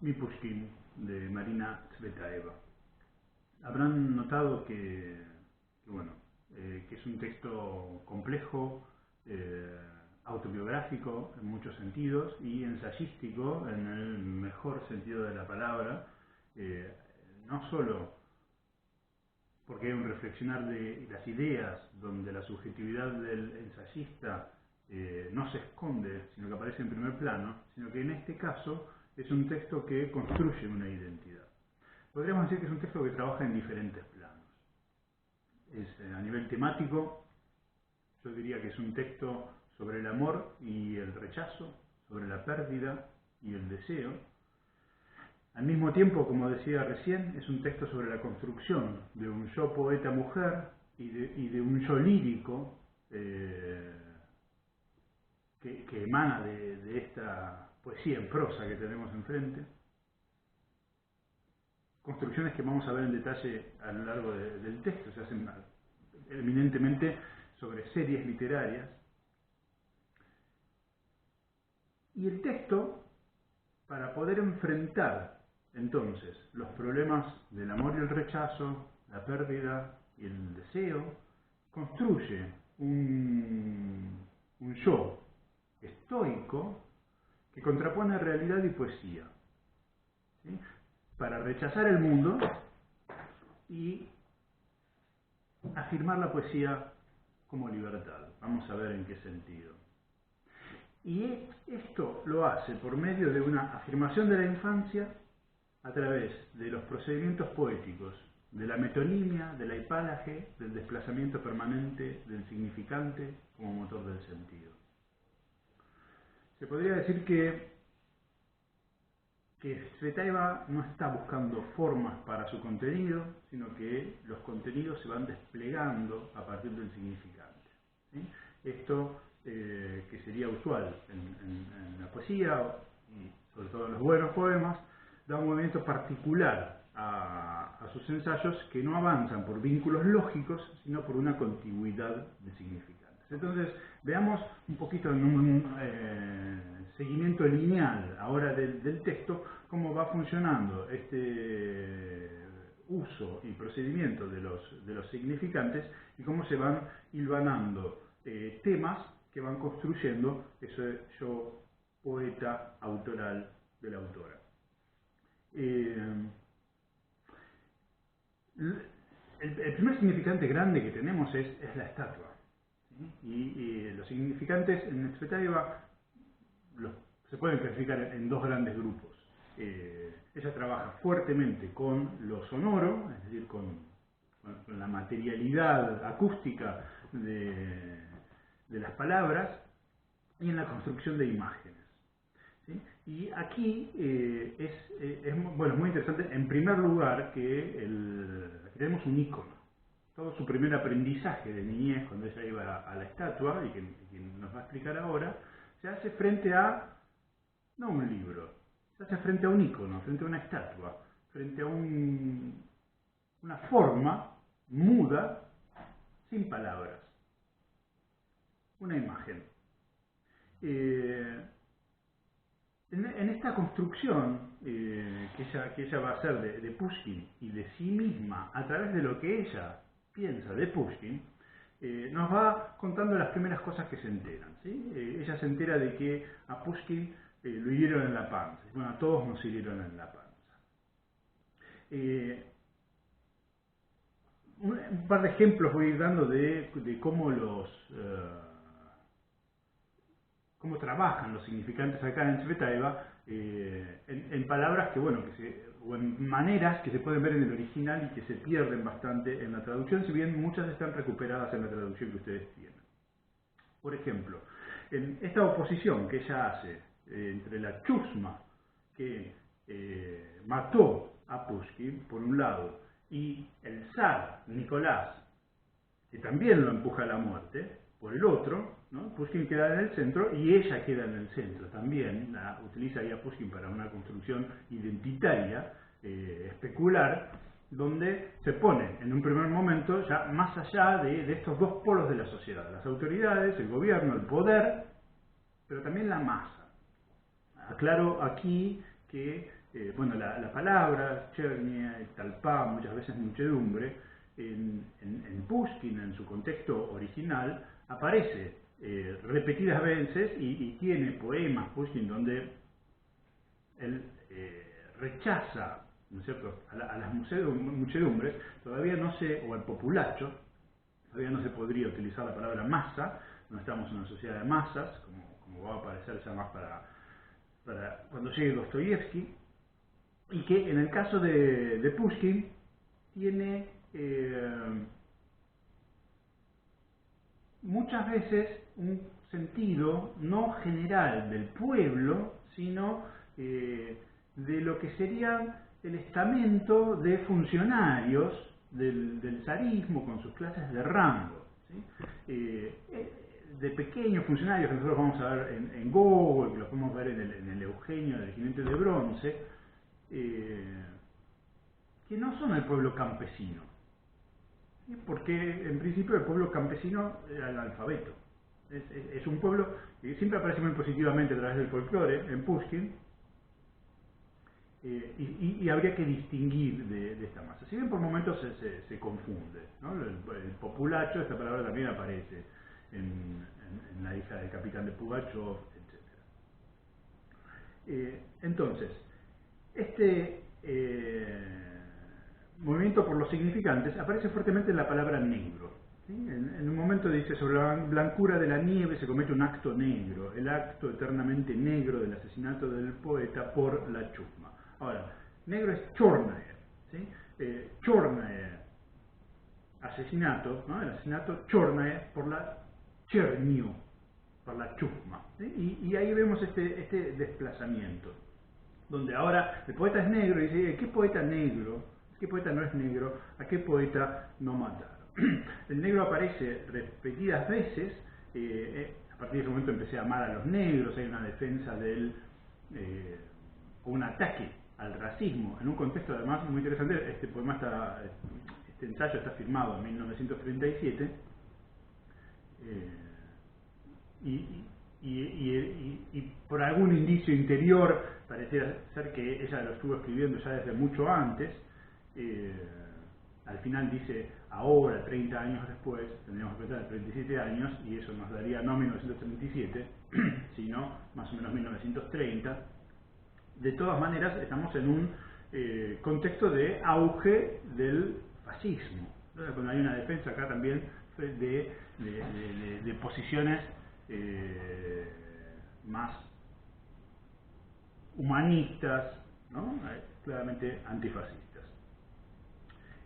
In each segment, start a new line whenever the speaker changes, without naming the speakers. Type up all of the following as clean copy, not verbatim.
Mi Pushkin, de Marina Tsvetaeva. Habrán notado que es un texto complejo, autobiográfico en muchos sentidos y ensayístico en el mejor sentido de la palabra, no solo porque hay un reflexionar de las ideas donde la subjetividad del ensayista no se esconde, sino que aparece en primer plano, sino que en este caso es un texto que construye una identidad. Podríamos decir que es un texto que trabaja en diferentes planos. A nivel temático, yo diría que es un texto sobre el amor y el rechazo, sobre la pérdida y el deseo. Al mismo tiempo, como decía recién, es un texto sobre la construcción de un yo poeta mujer y de un yo lírico que emana de esta poesía en prosa que tenemos enfrente. Construcciones que vamos a ver en detalle a lo largo del texto, se hacen eminentemente sobre series literarias. Y el texto, para poder enfrentar entonces los problemas del amor y el rechazo, la pérdida y el deseo, construye un yo estoico que contrapone realidad y poesía, ¿sí? Para rechazar el mundo y afirmar la poesía como libertad. Vamos a ver en qué sentido. Y esto lo hace por medio de una afirmación de la infancia a través de los procedimientos poéticos, de la metonimia, de la hipálaje, del desplazamiento permanente del significante como motor del sentido. Se podría decir que Tsvetaeva no está buscando formas para su contenido, sino que los contenidos se van desplegando a partir del significante, ¿sí? Esto que sería usual en la poesía y sobre todo en los buenos poemas, da un movimiento particular a sus ensayos que no avanzan por vínculos lógicos, sino por una contigüidad de significantes. Entonces, veamos un poquito en un seguimiento lineal ahora del texto, cómo va funcionando este uso y procedimiento de los significantes y cómo se van hilvanando temas que van construyendo ese yo poeta autoral de la autora. El primer significante grande que tenemos es la estatua, ¿sí? Y los significantes en Tsvetaeva se pueden clasificar en dos grandes grupos. Ella trabaja fuertemente con lo sonoro, es decir, con la materialidad acústica de las palabras y en la construcción de imágenes, ¿sí? Y aquí es muy interesante, en primer lugar, que tenemos un ícono. Todo su primer aprendizaje de niñez, cuando ella iba a la estatua, y que nos va a explicar ahora, se hace frente a, no un libro, se hace frente a un ícono, frente a una estatua, frente a una forma muda, sin palabras, una imagen. En esta construcción que ella va a hacer de Pushkin y de sí misma a través de lo que ella piensa de Pushkin, nos va contando las primeras cosas que se enteran, ¿sí? Ella se entera de que a Pushkin lo hirieron en la panza. Bueno, a todos nos hirieron en la panza. Un par de ejemplos voy a ir dando de cómo cómo trabajan los significantes acá en Tsvetaeva, en palabras o en maneras que se pueden ver en el original y que se pierden bastante en la traducción, si bien muchas están recuperadas en la traducción que ustedes tienen. Por ejemplo, en esta oposición que ella hace entre la chusma que mató a Pushkin, por un lado, y el zar Nicolás, que también lo empuja a la muerte, por el otro, ¿no? Pushkin queda en el centro y ella queda en el centro también. Utiliza ahí a Pushkin para una construcción identitaria, especular, donde se pone en un primer momento ya más allá de estos dos polos de la sociedad, las autoridades, el gobierno, el poder, pero también la masa. Aclaro aquí que bueno, la palabra chernia, talpá, muchas veces muchedumbre, en Pushkin, en su contexto original, aparece repetidas veces y tiene poemas Pushkin donde él rechaza, ¿no es cierto?, a las muchedumbres, todavía no se, o al populacho, todavía no se podría utilizar la palabra masa, no estamos en una sociedad de masas, como va a aparecer ya más para cuando llegue Dostoyevsky, y que en el caso de Pushkin tiene muchas veces un sentido no general del pueblo, sino de lo que sería el estamento de funcionarios del zarismo con sus clases de rango, ¿sí? De pequeños funcionarios que nosotros vamos a ver en Gogol, que los podemos ver en el Eugenio del Jinete de Bronce, que no son el pueblo campesino, ¿sí? Porque en principio el pueblo campesino era el alfabeto. Es un pueblo que siempre aparece muy positivamente a través del folclore en Pushkin, y habría que distinguir de esta masa. Si bien por momentos se confunde, ¿no? El populacho, esta palabra también aparece en La hija del capitán de Pugachov, etc. Entonces, este movimiento por los significantes aparece fuertemente en la palabra negro. ¿Sí? En un momento dice: sobre la blancura de la nieve se comete un acto negro, el acto eternamente negro del asesinato del poeta por la chusma. Ahora, negro es chornaer, ¿sí? Chornaer, asesinato, ¿no? El asesinato chornaer por la chernio, por la chusma, ¿sí? Y ahí vemos este desplazamiento, donde ahora el poeta es negro y dice: ¿qué poeta negro? ¿Qué poeta no es negro? ¿A qué poeta no mataron? El negro aparece repetidas veces. A partir de ese momento empecé a amar a los negros. Hay una defensa del un ataque al racismo en un contexto además muy interesante. Este poema este ensayo está firmado en 1937, y por algún indicio interior parecía ser que ella lo estuvo escribiendo ya desde mucho antes. Al final dice ahora, 30 años después, tendríamos que pensar 37 años, y eso nos daría no 1937, sino más o menos 1930. De todas maneras, estamos en un contexto de auge del fascismo. Entonces, cuando hay una defensa acá también de posiciones más humanistas, ¿no? Claramente antifascistas.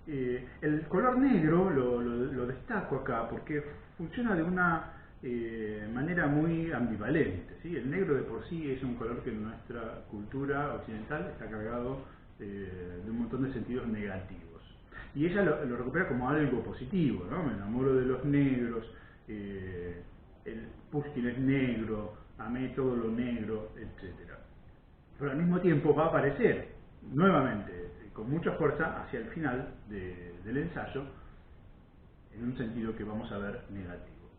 El color negro lo destaco acá porque funciona de una manera muy ambivalente, ¿sí? El negro de por sí es un color que en nuestra cultura occidental está cargado de un montón de sentidos negativos. Y ella lo recupera como algo positivo, ¿no? Me enamoro de los negros, el Pushkin es negro, amé todo lo negro, etc. Pero al mismo tiempo va a aparecer nuevamente con mucha fuerza hacia el final del ensayo, en un sentido que vamos a ver negativo.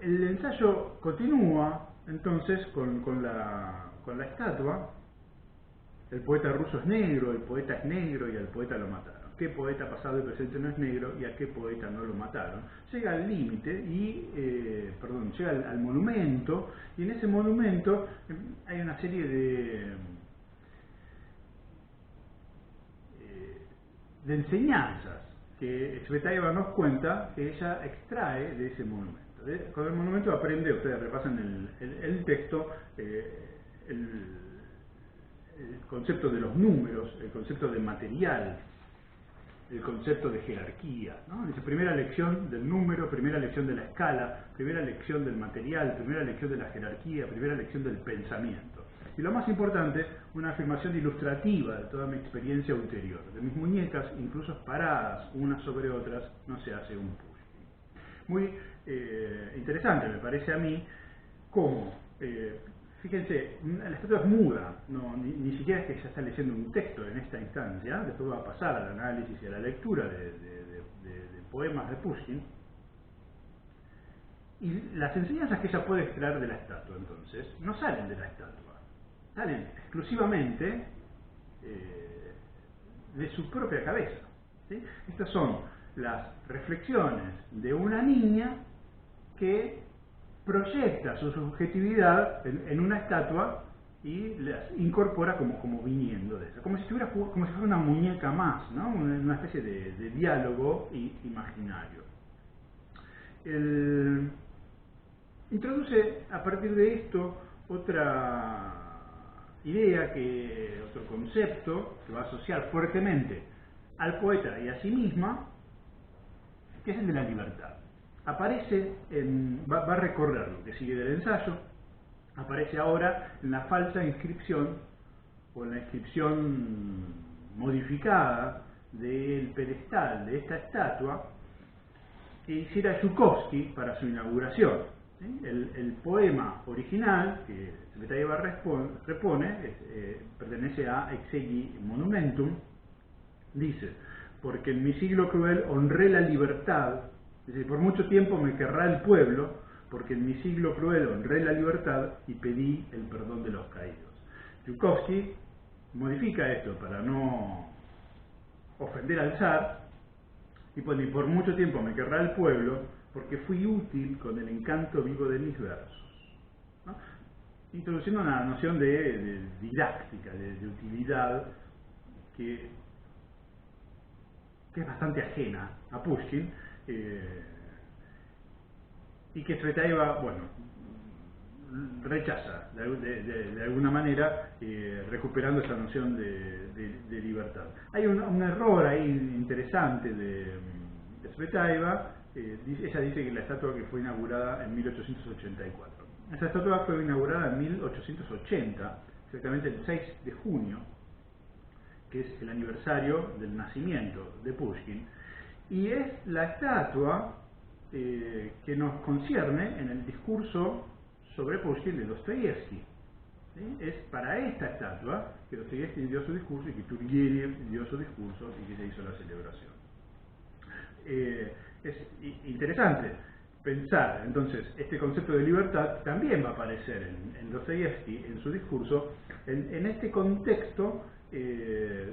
El ensayo continúa entonces con la estatua. El poeta ruso es negro, el poeta es negro y al poeta lo mataron. ¿Qué poeta pasado y presente no es negro y a qué poeta no lo mataron? Llega al límite y, llega al monumento, y en ese monumento hay una serie de enseñanzas que Tsvetaeva nos cuenta que ella extrae de ese monumento. Con el monumento aprende, ustedes repasan el texto, el concepto de los números, el concepto de material, el concepto de jerarquía, ¿no? Dice: primera lección del número, primera lección de la escala, primera lección del material, primera lección de la jerarquía, primera lección del pensamiento. Y lo más importante, una afirmación ilustrativa de toda mi experiencia ulterior. De mis muñecas, incluso paradas unas sobre otras, no se hace un Pushkin. Muy interesante me parece a mí cómo, fíjense, la estatua es muda, ni siquiera es que ella está leyendo un texto en esta instancia. Después va a pasar al análisis y a la lectura de poemas de Pushkin. Y las enseñanzas que ella puede extraer de la estatua, entonces, no salen de la estatua, salen exclusivamente de su propia cabeza. ¿Sí? Estas son las reflexiones de una niña que proyecta su subjetividad en una estatua y las incorpora como viniendo de esa, como si fuera una muñeca más, ¿no? Una especie de diálogo imaginario. Introduce a partir de esto otra idea, otro concepto que va a asociar fuertemente al poeta y a sí misma, que es el de la libertad. Aparece, va a recorrer lo que sigue del ensayo, aparece ahora en la falsa inscripción o en la inscripción modificada del pedestal de esta estatua que hiciera Zhukovsky para su inauguración. ¿Sí? El poema original que Tsvetaeva repone pertenece a Exegi Monumentum. Dice: porque en mi siglo cruel honré la libertad, es decir, por mucho tiempo me querrá el pueblo, porque en mi siglo cruel honré la libertad y pedí el perdón de los caídos. Zhukovsky modifica esto para no ofender al zar y pone: por mucho tiempo me querrá el pueblo, porque fui útil con el encanto vivo de mis versos. ¿No? Introduciendo una noción de didáctica, de utilidad, que es bastante ajena a Pushkin, y que Tsvetaeva, bueno, rechaza de alguna manera, recuperando esa noción de libertad. Hay un error ahí interesante de Tsvetaeva. Ella dice que la estatua que fue inaugurada en 1884. Esa estatua fue inaugurada en 1880, exactamente el 6 de junio, que es el aniversario del nacimiento de Pushkin, y es la estatua que nos concierne en el discurso sobre Pushkin de Dostoyevsky. ¿Sí? Es para esta estatua que Dostoyevsky dio su discurso y que Turgenev dio su discurso y que se hizo la celebración. Es interesante pensar, entonces, este concepto de libertad también va a aparecer en Dostoyevsky, en su discurso, en este contexto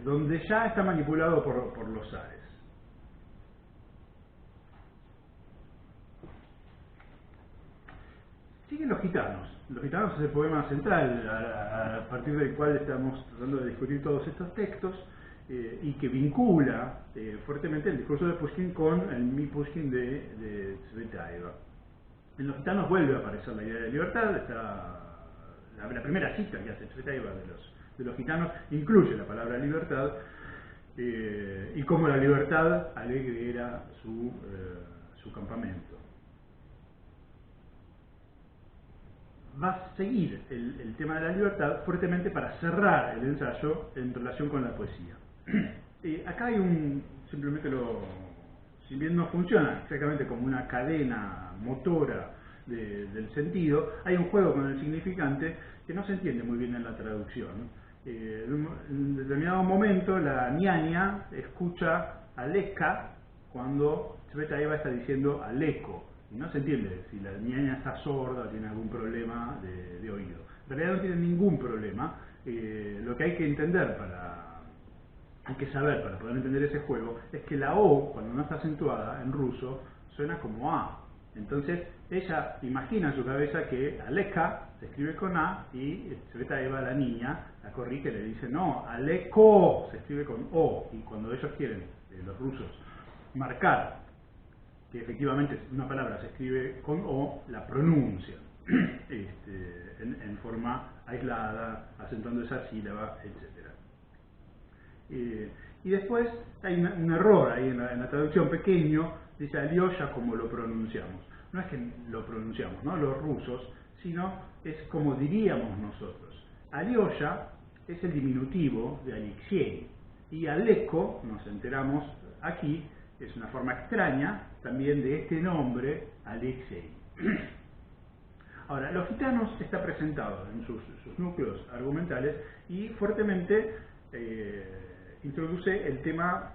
donde ya está manipulado por los zares. Siguen los gitanos. Los gitanos es el poema central a partir del cual estamos tratando de discutir todos estos textos, y que vincula fuertemente el discurso de Pushkin con el Mi Pushkin de Tsvetaeva. En los gitanos vuelve a aparecer la idea de libertad. La primera cita que hace Tsvetaeva de los gitanos incluye la palabra libertad, y como la libertad alegre era su campamento. Va a seguir el tema de la libertad fuertemente para cerrar el ensayo en relación con la poesía. Acá hay si bien no funciona exactamente como una cadena motora del sentido, hay un juego con el significante que no se entiende muy bien en la traducción. En determinado momento la ñaña escucha a Leka cuando Tsvetaeva está diciendo al eco, y no se entiende si la ñaña está sorda o tiene algún problema de oído. En realidad no tiene ningún problema. Lo que hay que entender hay que saber para poder entender ese juego, es que la O, cuando no está acentuada en ruso, suena como A. Entonces ella imagina en su cabeza que Aleka se escribe con A, y Tsvetaeva, la niña, la corrige y le dice: no, Aleko se escribe con O. Y cuando ellos quieren, los rusos, marcar que efectivamente una palabra se escribe con O, la pronuncian en forma aislada, acentuando esa sílaba, etc. Y después hay un error ahí en la traducción pequeño, dice Alyosha como lo pronunciamos. No es que lo pronunciamos, ¿no?, los rusos, sino es como diríamos nosotros. Alyosha es el diminutivo de Alexei, y Aleko, nos enteramos aquí, es una forma extraña también de este nombre, Alexei. Ahora, los gitanos está presentado en sus núcleos argumentales y fuertemente introduce el tema,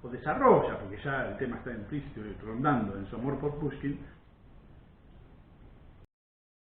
o desarrolla, porque ya el tema está implícito y rondando en su amor por Pushkin,